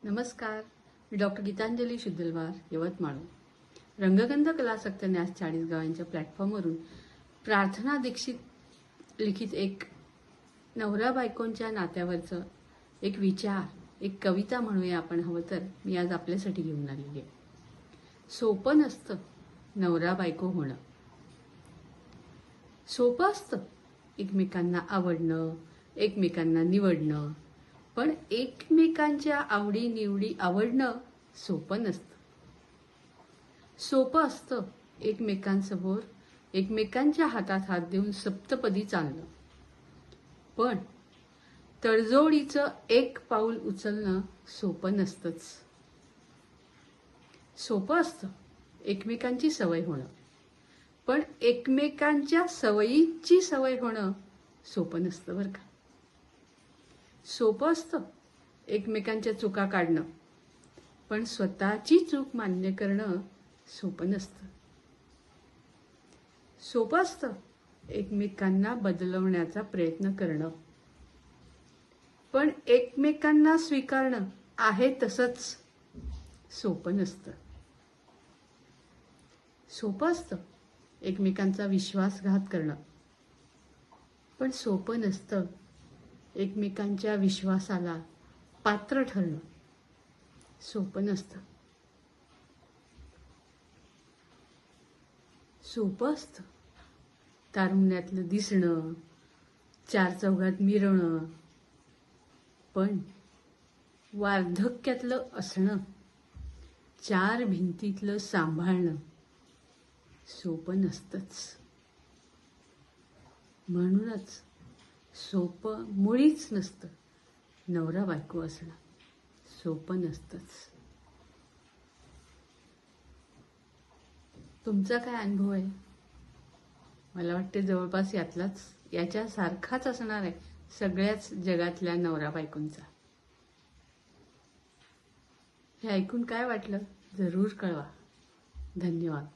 नमस्कार, मी डॉक्टर गीतांजली शुद्धलवार, यवतमाळ. रंगगंध कलासक्त न्यास चाळीसगाव यांच्या प्लॅटफॉर्मवरून प्रार्थना दीक्षित लिखित एक नवरा बायकोंच्या नात्यावरचं एक विचार, एक कविता म्हणूया आपण हवं तर, मी आज आपल्यासाठी घेऊन आलेली आहे. सोपं नसतं नवरा बायको होणं. सोपं असतं एकमेकांना आवडणं, एकमेकांना निवडणं, पण एकमेकांच्या आवडी निवडी आवडणं सोपं नसतं. सोपं असतं एकमेकांसमोर एकमेकांच्या हातात हात देऊन सप्तपदी चालणं, पण तडजोडीचं एक पाऊल उचलणं सोपं नसतंच. सोपं असतं एकमेकांची सवय होणं, पण एकमेकांच्या सवयीची सवय होणं सोपं नसतं बरं का. सोपं असतं एकमेकांच्या चुका काढणं, पण स्वतःची चूक मान्य करणं सोपं नसतं. सोपं असतं एकमेकांना बदलवण्याचा प्रयत्न करणं, पण एकमेकांना स्वीकारणं आहे तसंच सोपं नसतं. सोपं असतं एकमेकांचा विश्वासघात करणं, पण सोपं नसतं एकमेकांच्या विश्वासाला पात्र ठरणं सोपं नसतं. सोपं असतं तारुण्यातलं दिसणं, चार चौघात मिरवणं, पण वार्धक्यातलं असणं, चार भिंतीतलं सांभाळणं सोपं नसतंच. म्हणूनच सोपं मुळीच नसतं नवरा बायको असणं, सोपं नसतंच. तुमचा काय अनुभव आहे? मला वाटते जवळपास याच्यासारखाच असणार आहे सगळ्याच जगातल्या नवरा बायकोंचा. हे ऐकून काय वाटलं जरूर कळवा. धन्यवाद.